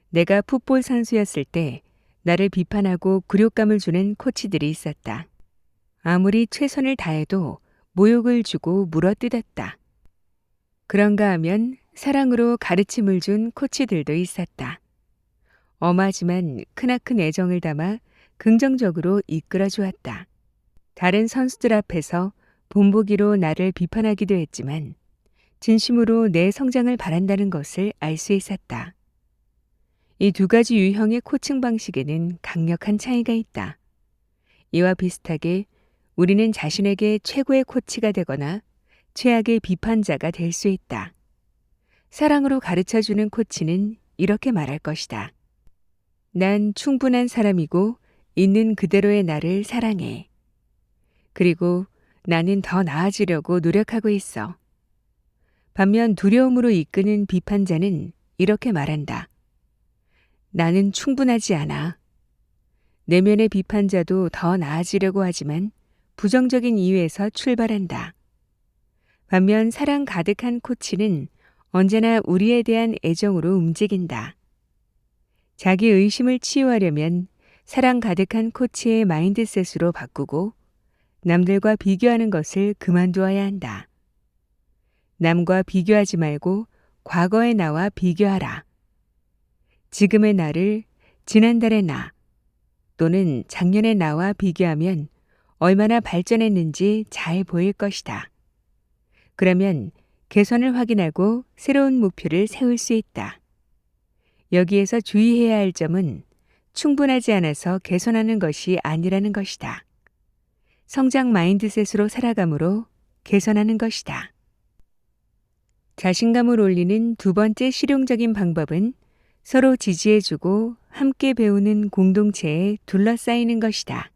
내가 풋볼 선수였을 때 나를 비판하고 굴욕감을 주는 코치들이 있었다. 아무리 최선을 다해도 모욕을 주고 물어뜯었다. 그런가 하면 사랑으로 가르침을 준 코치들도 있었다. 엄하지만 크나큰 애정을 담아 긍정적으로 이끌어 주었다. 다른 선수들 앞에서 본보기로 나를 비판하기도 했지만 진심으로 내 성장을 바란다는 것을 알 수 있었다. 이 두 가지 유형의 코칭 방식에는 강력한 차이가 있다. 이와 비슷하게 우리는 자신에게 최고의 코치가 되거나 최악의 비판자가 될 수 있다. 사랑으로 가르쳐주는 코치는 이렇게 말할 것이다. 난 충분한 사람이고 있는 그대로의 나를 사랑해. 그리고 나는 더 나아지려고 노력하고 있어. 반면 두려움으로 이끄는 비판자는 이렇게 말한다. 나는 충분하지 않아. 내면의 비판자도 더 나아지려고 하지만 부정적인 이유에서 출발한다. 반면 사랑 가득한 코치는 언제나 우리에 대한 애정으로 움직인다. 자기 의심을 치유하려면 사랑 가득한 코치의 마인드셋으로 바꾸고 남들과 비교하는 것을 그만두어야 한다. 남과 비교하지 말고 과거의 나와 비교하라. 지금의 나를 지난달의 나 또는 작년의 나와 비교하면 얼마나 발전했는지 잘 보일 것이다. 그러면 개선을 확인하고 새로운 목표를 세울 수 있다. 여기에서 주의해야 할 점은 충분하지 않아서 개선하는 것이 아니라는 것이다. 성장 마인드셋으로 살아감으로 개선하는 것이다. 자신감을 올리는 두 번째 실용적인 방법은 서로 지지해주고 함께 배우는 공동체에 둘러싸이는 것이다.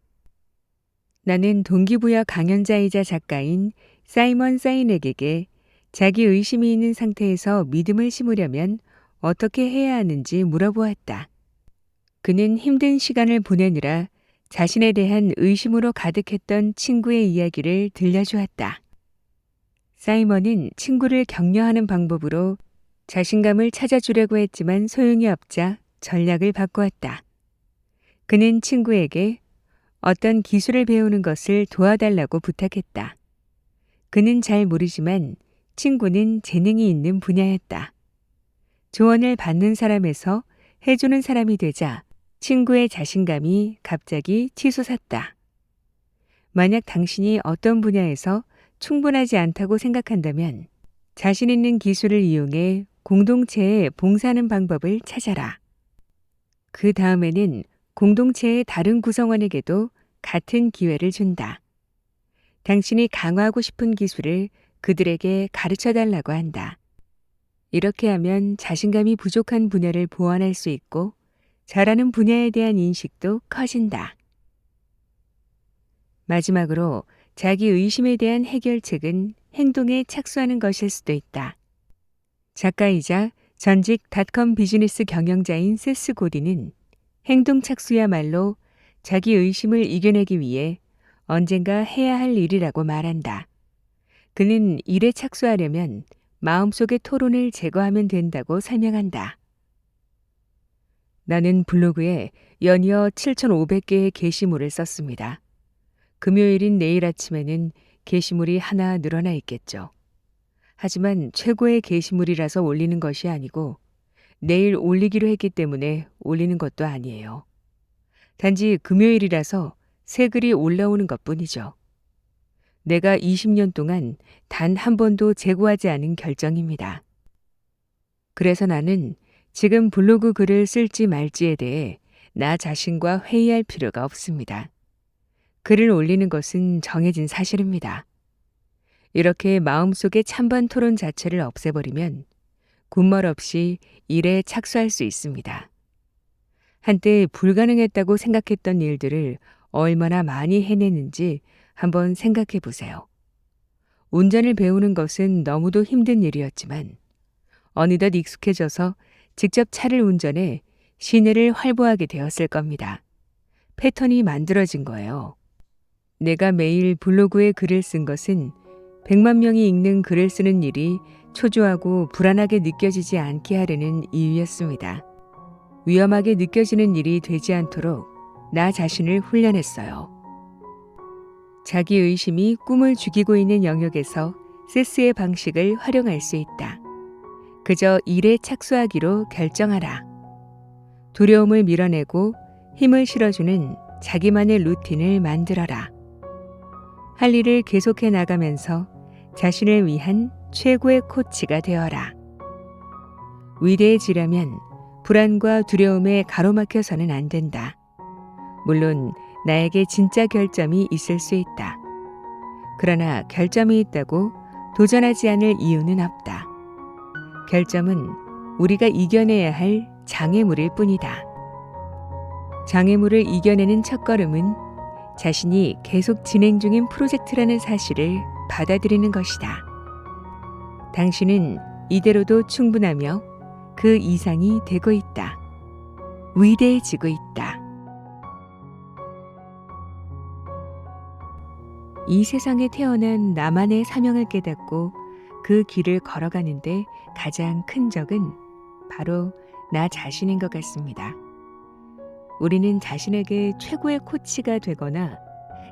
나는 동기부여 강연자이자 작가인 사이먼 사이넥에게 자기 의심이 있는 상태에서 믿음을 심으려면 어떻게 해야 하는지 물어보았다. 그는 힘든 시간을 보내느라 자신에 대한 의심으로 가득했던 친구의 이야기를 들려주었다. 사이먼은 친구를 격려하는 방법으로 자신감을 찾아주려고 했지만 소용이 없자 전략을 바꾸었다. 그는 친구에게 어떤 기술을 배우는 것을 도와달라고 부탁했다. 그는 잘 모르지만 친구는 재능이 있는 분야였다. 조언을 받는 사람에서 해주는 사람이 되자 친구의 자신감이 갑자기 치솟았다. 만약 당신이 어떤 분야에서 충분하지 않다고 생각한다면 자신 있는 기술을 이용해 공동체에 봉사하는 방법을 찾아라. 그 다음에는 공동체의 다른 구성원에게도 같은 기회를 준다. 당신이 강화하고 싶은 기술을 그들에게 가르쳐 달라고 한다. 이렇게 하면 자신감이 부족한 분야를 보완할 수 있고 잘하는 분야에 대한 인식도 커진다. 마지막으로 자기 의심에 대한 해결책은 행동에 착수하는 것일 수도 있다. 작가이자 전직 닷컴 비즈니스 경영자인 세스 고디는 행동 착수야말로 자기 의심을 이겨내기 위해 언젠가 해야 할 일이라고 말한다. 그는 일에 착수하려면 마음속의 토론을 제거하면 된다고 설명한다. 나는 블로그에 연이어 7,500개의 게시물을 썼습니다. 금요일인 내일 아침에는 게시물이 하나 늘어나 있겠죠. 하지만 최고의 게시물이라서 올리는 것이 아니고 내일 올리기로 했기 때문에 올리는 것도 아니에요. 단지 금요일이라서 새 글이 올라오는 것뿐이죠. 내가 20년 동안 단 한 번도 재고하지 않은 결정입니다. 그래서 나는 지금 블로그 글을 쓸지 말지에 대해 나 자신과 회의할 필요가 없습니다. 글을 올리는 것은 정해진 사실입니다. 이렇게 마음속의 찬반 토론 자체를 없애버리면 군말 없이 일에 착수할 수 있습니다. 한때 불가능했다고 생각했던 일들을 얼마나 많이 해내는지 한번 생각해 보세요. 운전을 배우는 것은 너무도 힘든 일이었지만 어느덧 익숙해져서 직접 차를 운전해 시내를 활보하게 되었을 겁니다. 패턴이 만들어진 거예요. 내가 매일 블로그에 글을 쓴 것은 100만 명이 읽는 글을 쓰는 일이 초조하고 불안하게 느껴지지 않게 하려는 이유였습니다. 위험하게 느껴지는 일이 되지 않도록 나 자신을 훈련했어요. 자기의심이 꿈을 죽이고 있는 영역에서 세스의 방식을 활용할 수 있다. 그저 일에 착수하기로 결정하라. 두려움을 밀어내고 힘을 실어주는 자기만의 루틴을 만들어라. 할 일을 계속해 나가면서 자신을 위한 최고의 코치가 되어라. 위대해지려면 불안과 두려움에 가로막혀서는 안 된다. 물론 나에게 진짜 결점이 있을 수 있다. 그러나 결점이 있다고 도전하지 않을 이유는 없다. 결점은 우리가 이겨내야 할 장애물일 뿐이다. 장애물을 이겨내는 첫걸음은 자신이 계속 진행 중인 프로젝트라는 사실을 받아들이는 것이다. 당신은 이대로도 충분하며 그 이상이 되고 있다. 위대해지고 있다. 이 세상에 태어난 나만의 사명을 깨닫고 그 길을 걸어가는데 가장 큰 적은 바로 나 자신인 것 같습니다. 우리는 자신에게 최고의 코치가 되거나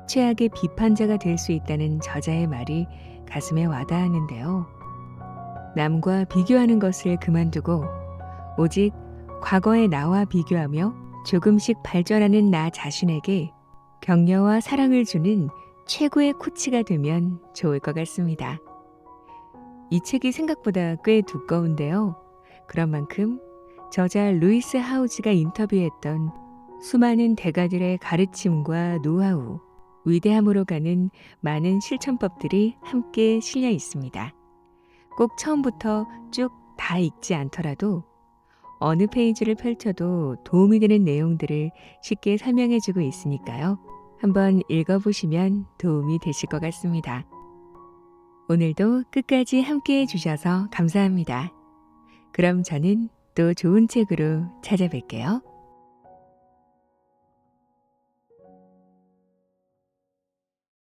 최악의 비판자가 될 수 있다는 저자의 말이 가슴에 와닿았는데요. 남과 비교하는 것을 그만두고 오직 과거의 나와 비교하며 조금씩 발전하는 나 자신에게 격려와 사랑을 주는 최고의 코치가 되면 좋을 것 같습니다. 이 책이 생각보다 꽤 두꺼운데요. 그런 만큼 저자 루이스 하우즈가 인터뷰했던 수많은 대가들의 가르침과 노하우, 위대함으로 가는 많은 실천법들이 함께 실려 있습니다. 꼭 처음부터 쭉 다 읽지 않더라도 어느 페이지를 펼쳐도 도움이 되는 내용들을 쉽게 설명해주고 있으니까요. 한번 읽어보시면 도움이 되실 것 같습니다. 오늘도 끝까지 함께 해주셔서 감사합니다. 그럼 저는 또 좋은 책으로 찾아뵐게요.